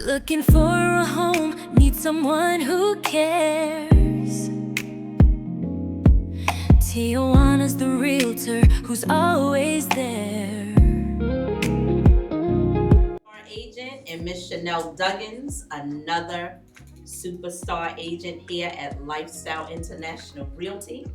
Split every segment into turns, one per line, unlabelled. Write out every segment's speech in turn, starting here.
Looking for a home, need someone who cares. Tijuana's the realtor who's always there.
Our agent and Miss Chanel Duggins, another superstar agent here at Lifestyle International Realty.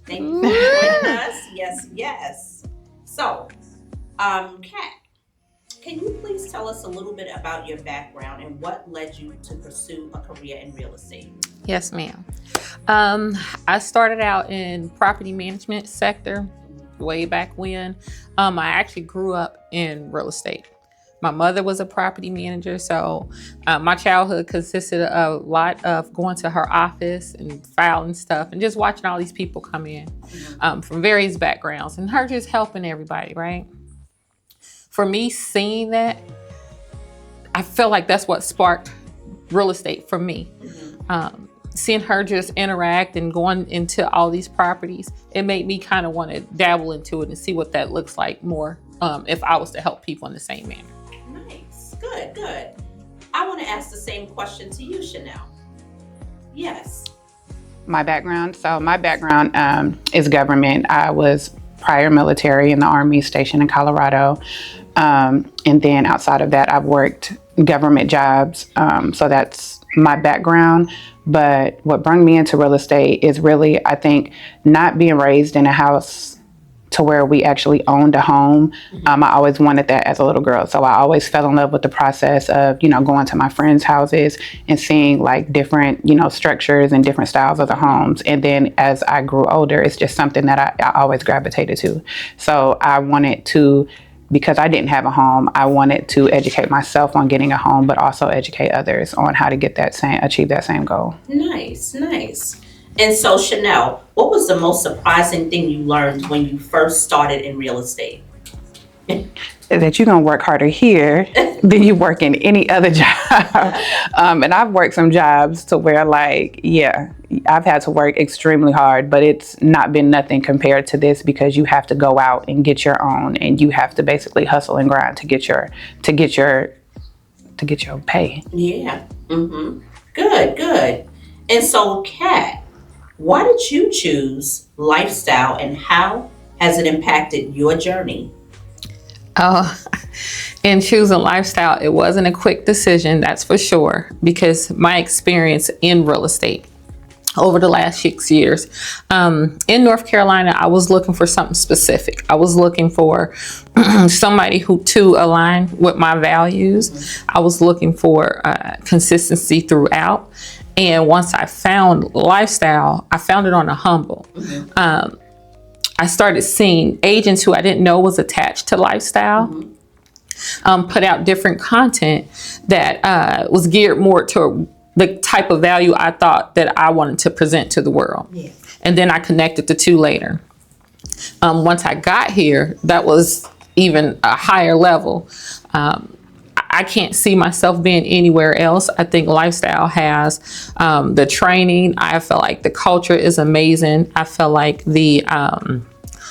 Thank you for joining us. Yes, yes. So, Kat, can you please tell us a little bit about your background and what led you to pursue a career in real estate?
Yes, ma'am. I started out in property management sector way back when. I actually grew up in real estate. My mother was a property manager, so my childhood consisted of a lot of going to her office and filing stuff and just watching all these people come in from various backgrounds and her just helping everybody, right? For me, seeing that, I felt like that's what sparked real estate for me. Seeing her just interact and going into all these properties, it made me kind of want to dabble into it and see what that looks like more if I was to help people in the same manner.
Nice. Good, good. I want to ask the same question to you, Chanel. Yes.
My background is government. I was prior military in the Army stationed in Colorado. And then outside of that, I've worked government jobs. So that's my background. But what brought me into real estate is really, I think, not being raised in a house to where we actually owned a home. I always wanted that as a little girl. So I always fell in love with the process of, going to my friends' houses and seeing like different, structures and different styles of the homes. And then as I grew older, it's just something that I always gravitated to. So I wanted to, because I didn't have a home, I wanted to educate myself on getting a home, but also educate others on how to achieve that same goal.
Nice, nice. And so, Chanel, what was the most surprising thing you learned when you first started in real estate?
That you're going to work harder here than you work in any other job. And I've worked some jobs to where I've had to work extremely hard, but it's not been nothing compared to this because you have to go out and get your own and you have to basically hustle and grind to get your pay.
Yeah. Good, good. And so, Kat, why did you choose lifestyle and how has it impacted your journey?
In choosing lifestyle, it wasn't a quick decision, that's for sure, because my experience in real estate over the last 6 years, in North Carolina, I was looking for something specific. I was looking for somebody who to align with my values. I was looking for consistency throughout. And once I found lifestyle, I found it on a humble. I started seeing agents who I didn't know was attached to lifestyle put out different content that was geared more to the type of value I thought that I wanted to present to the world. Yeah. And then I connected the two later. Once I got here, that was even a higher level. I can't see myself being anywhere else. I think lifestyle has the training. I feel like the culture is amazing. I feel like the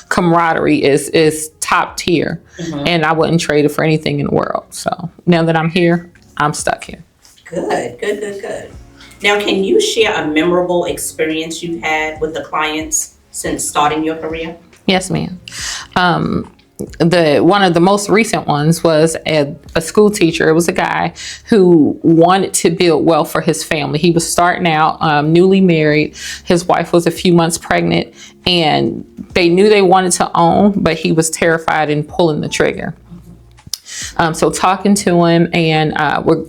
camaraderie is top tier, and I wouldn't trade it for anything in the world. So now that I'm here, I'm stuck here.
Good, good, good, good. Now, can you share a memorable experience you've had with the clients since starting your career?
Yes, ma'am. One of the most recent ones was a school teacher. It was a guy who wanted to build wealth for his family. He was starting out, newly married. His wife was a few months pregnant, and they knew they wanted to own, but he was terrified in pulling the trigger. So talking to him and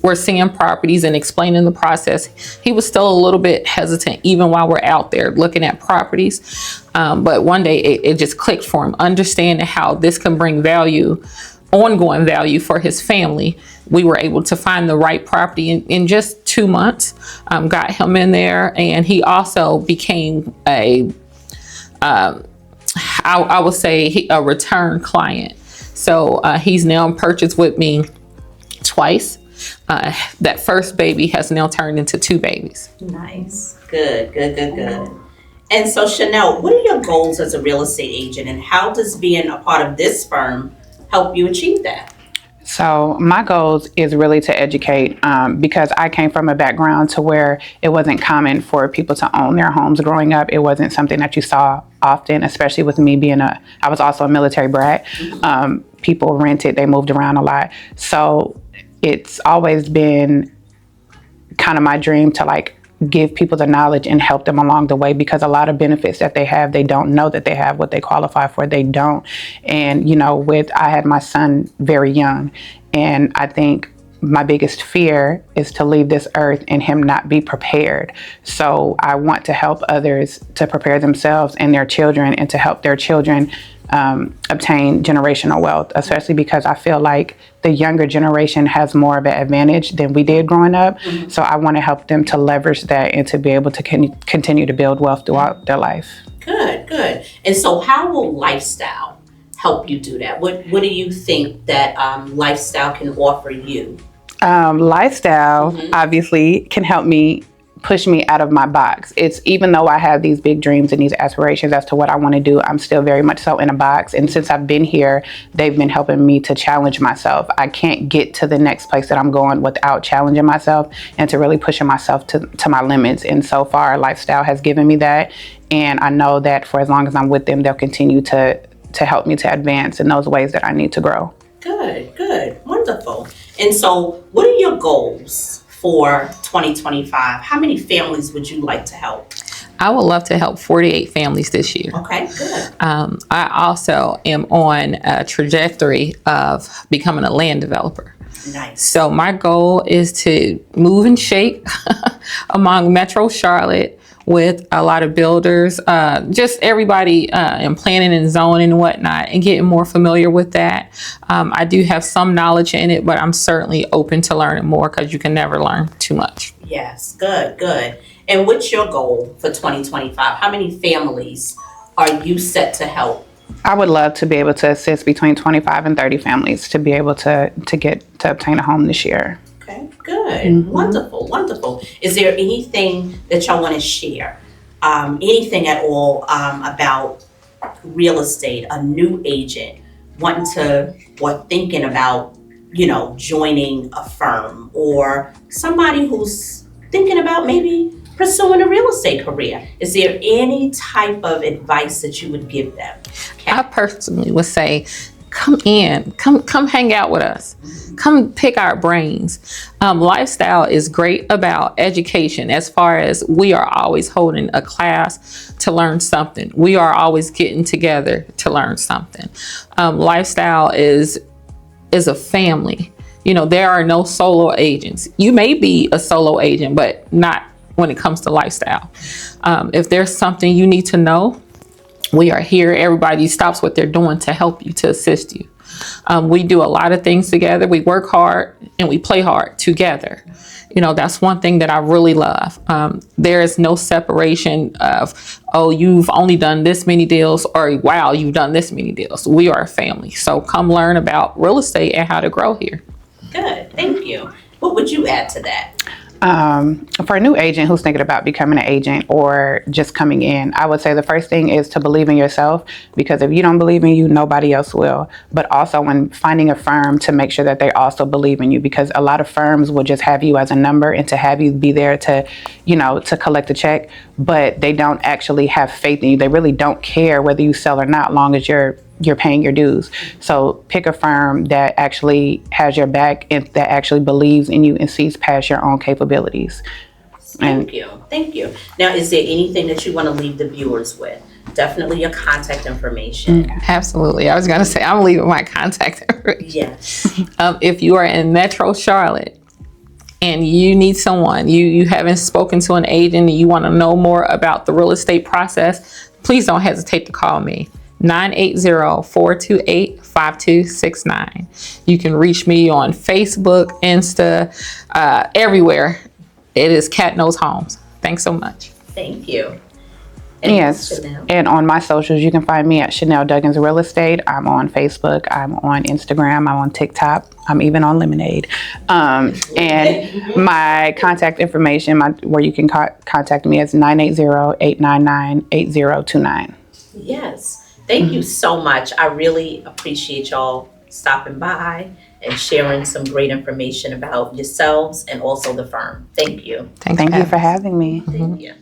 we're seeing properties and explaining the process. He was still a little bit hesitant even while we're out there looking at properties. But one day it just clicked for him, understanding how this can bring value, ongoing value for his family. We were able to find the right property in just 2 months, got him in there. And he also became I would say a return client. So he's now purchased with me twice. That first baby has now turned into 2 babies.
Nice. Good, good, good, good. And so, Chanel, what are your goals as a real estate agent, and how does being a part of this firm help you achieve that?
So my goals is really to educate, because I came from a background to where it wasn't common for people to own their homes growing up. It wasn't something that you saw often, especially with me being I was also a military brat. People rented, they moved around a lot. So it's always been kind of my dream to like give people the knowledge and help them along the way, because a lot of benefits that they have, they don't know that they have. What they qualify for, they don't. And I had my son very young, and I think my biggest fear is to leave this earth and him not be prepared. So I want to help others to prepare themselves and their children, and to help their children obtain generational wealth, especially because I feel like the younger generation has more of an advantage than we did growing up. So I want to help them to leverage that and to be able to continue to build wealth throughout their life.
Good. And so how will lifestyle help you do that? What do you think that lifestyle can offer you?
Lifestyle obviously can help me push me out of my box. It's even though I have these big dreams and these aspirations as to what I want to do, I'm still very much so in a box. And since I've been here, they've been helping me to challenge myself. I can't get to the next place that I'm going without challenging myself and to really pushing myself to my limits. And so far, lifestyle has given me that. And I know that for as long as I'm with them, they'll continue to help me to advance in those ways that I need to grow.
Good. Wonderful. And so what are your goals for 2025? How many families would you like to help?
I would love to help 48 families this year.
Okay, good.
I also am on a trajectory of becoming a land developer.
Nice.
So my goal is to move and shake among Metro Charlotte with a lot of builders, just everybody in planning and zoning and whatnot, and getting more familiar with that. I do have some knowledge in it, but I'm certainly open to learning more, because you can never learn too much.
Yes, good. And what's your goal for 2025? How many families are you set to help?
I would love to be able to assist between 25 and 30 families to be able to obtain a home this year.
Okay, good. Wonderful. Is there anything that y'all want to share? Anything at all about real estate, a new agent wanting to or thinking about, joining a firm, or somebody who's thinking about maybe pursuing a real estate career? Is there any type of advice that you would give them? Okay.
I personally would say, come hang out with us. Come pick our brains. Lifestyle is great about education, as far as we are always holding a class to learn something. We are always getting together to learn something. Lifestyle is a family. There are no solo agents. You may be a solo agent, but not when it comes to lifestyle. If there's something you need to know, we are here. Everybody stops what they're doing to help you, to assist you. We do a lot of things together. We work hard and we play hard together. That's one thing that I really love. There is no separation of, oh, you've only done this many deals, or wow, you've done this many deals. We are a family. So come learn about real estate and how to grow here.
Good. Thank you. What would you add to that?
For a new agent who's thinking about becoming an agent or just coming in, I would say the first thing is to believe in yourself, because if you don't believe in you, nobody else will. But also when finding a firm, to make sure that they also believe in you, because a lot of firms will just have you as a number and to have you be there to, to collect a check, but they don't actually have faith in you. They really don't care whether you sell or not, long as you're paying your dues. So pick a firm that actually has your back and that actually believes in you and sees past your own capabilities.
Thank you. Now, is there anything that you want to leave the viewers with? Definitely your contact information.
Absolutely. I was going to say, I'm leaving my contact information.
Yes.
If you are in Metro Charlotte and you need someone, you haven't spoken to an agent and you want to know more about the real estate process, please don't hesitate to call me. 980-428-5269. You can reach me on Facebook, Insta, everywhere. It is Cat Knows Homes. Thanks so much.
Thank you. And
Yes.
Chanel.
And on my socials, you can find me at Chanel Duggins Real Estate. I'm on Facebook. I'm on Instagram. I'm on TikTok. I'm even on Lemonade. And my contact information, where you can contact me is 980-899-8029.
Yes. Thank you so much. I really appreciate y'all stopping by and sharing some great information about yourselves and also the firm. Thank you.
Thanks
Thank
for
you
having
for
us.
having me.
Thank you.